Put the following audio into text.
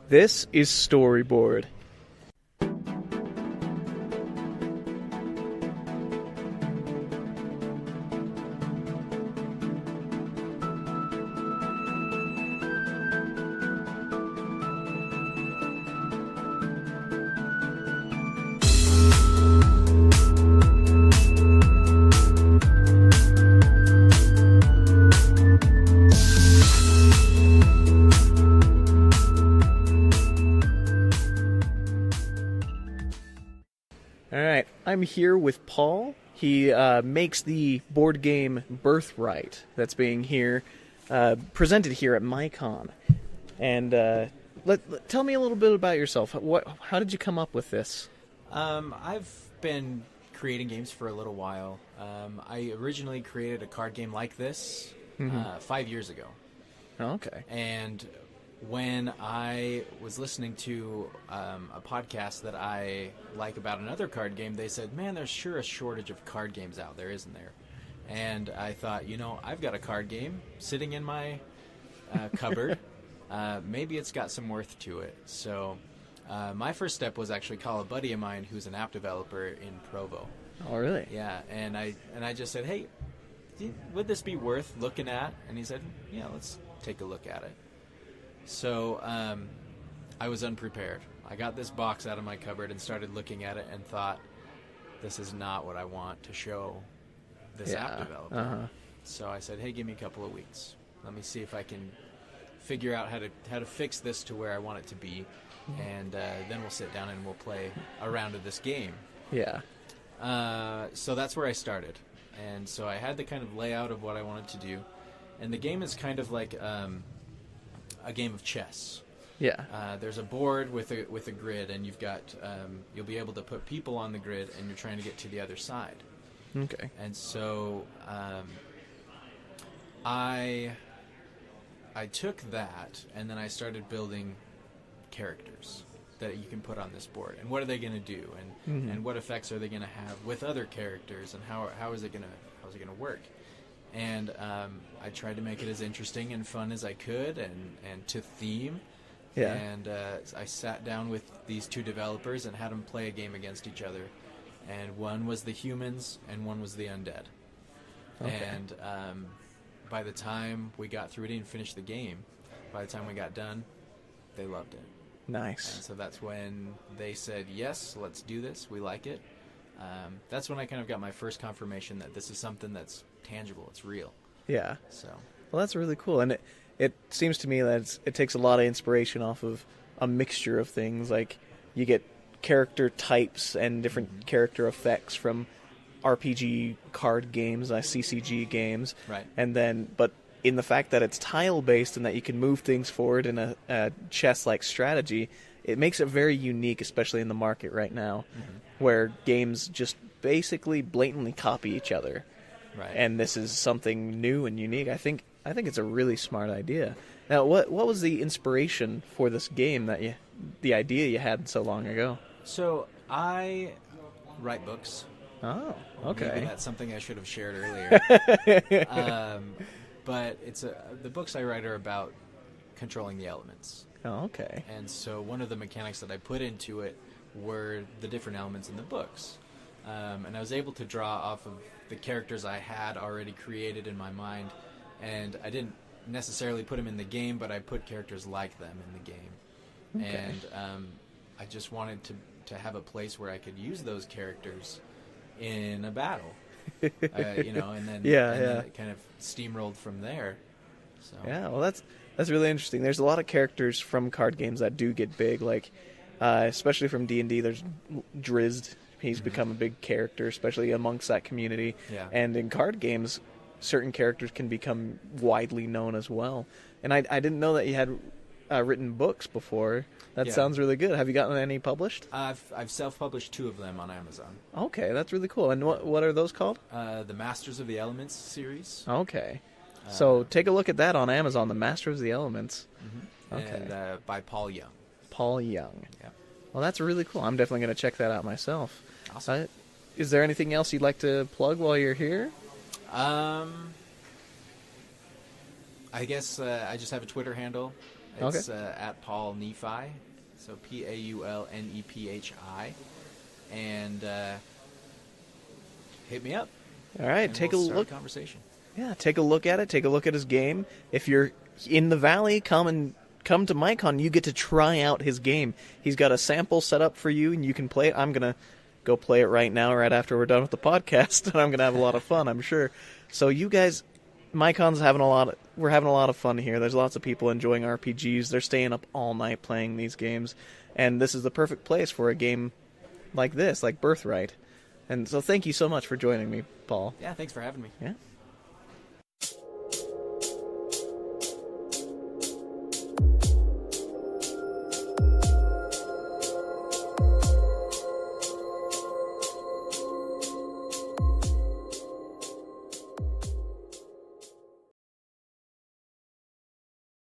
This is Storyboard. Alright, I'm here with Paul. He makes the board game Birthright that's being presented here at MyCon. And tell me a little bit about yourself. How did you come up with this? I've been creating games for a little while. I originally created a card game like this 5 years ago. Oh, okay. And when I was listening to a podcast that I like about another card game, they said, man, there's sure a shortage of card games out there, isn't there? And I thought, I've got a card game sitting in my cupboard. Maybe it's got some worth to it. So my first step was actually call a buddy of mine who's an app developer in Provo. Oh, really? Yeah, and I just said, hey, would this be worth looking at? And he said, yeah, let's take a look at it. So I was unprepared. I got this box out of my cupboard and started looking at it and thought, this is not what I want to show this app developer. Uh-huh. So I said, hey, give me a couple of weeks. Let me see if I can figure out how to fix this to where I want it to be. And then we'll sit down and we'll play a round of this game. Yeah. So that's where I started. And so I had the kind of layout of what I wanted to do. And the game is kind of like a game of chess. Yeah. There's a board with a grid, and you've got you'll be able to put people on the grid, and you're trying to get to the other side. Okay. And so I took that, and then I started building characters that you can put on this board, and what are they going to do, and what effects are they going to have with other characters, and how is it going to work? And I tried to make it as interesting and fun as I could, and to theme. Yeah. And I sat down with these two developers and had them play a game against each other. And one was the humans, and one was the undead. Okay. And by the time we got through it and finished the game, by the time we got done, they loved it. Nice. And so that's when they said, yes, let's do this. We like it. That's when I kind of got my first confirmation that this is something that's tangible. It's real. Yeah. So. Well, that's really cool. And it seems to me that it takes a lot of inspiration off of a mixture of things. Like, you get character types and different character effects from RPG card games, CCG games. Right. And then, but in the fact that it's tile-based and that you can move things forward in a chess-like strategy, it makes it very unique, especially in the market right now, where games just basically blatantly copy each other. Right. And this is something new and unique. I think it's a really smart idea. Now, what was the inspiration for this game the idea you had so long ago? So I write books. Oh, okay. Maybe that's something I should have shared earlier. But the books I write are about controlling the elements. Oh, okay. And so one of the mechanics that I put into it were the different elements in the books. And I was able to draw off of the characters I had already created in my mind. And I didn't necessarily put them in the game, but I put characters like them in the game. Okay. And I just wanted to have a place where I could use those characters in a battle. And then it kind of steamrolled from there. So. Yeah, well, that's really interesting. There's a lot of characters from card games that do get big, like especially from D&D. There's Drizzt. He's become a big character, especially amongst that community. Yeah. And in card games, certain characters can become widely known as well. And I didn't know that you had written books before. That sounds really good. Have you gotten any published? I've self-published 2 of them on Amazon. Okay, that's really cool. And what are those called? The Masters of the Elements series. Okay. So take a look at that on Amazon, The Master of the Elements. Okay. And by Paul Young. Paul Young. Yeah. Well, that's really cool. I'm definitely going to check that out myself. Awesome. Is there anything else you'd like to plug while you're here? I guess I just have a Twitter handle, It's at Paul Nephi, so Paulnephi, and hit me up. All right, and take we'll a start look. Conversation. Yeah, take a look at it. Take a look at his game. If you're in the Valley, come to MyCon. You get to try out his game. He's got a sample set up for you, and you can play it. I'm gonna go play it right now, right after we're done with the podcast, and I'm gonna have a lot of fun, I'm sure. So you guys, MyCon's we're having a lot of fun here. There's lots of people enjoying RPGs. They're staying up all night playing these games, and this is the perfect place for a game like this, like Birthright. And so thank you so much for joining me, Paul. Yeah, thanks for having me. Yeah.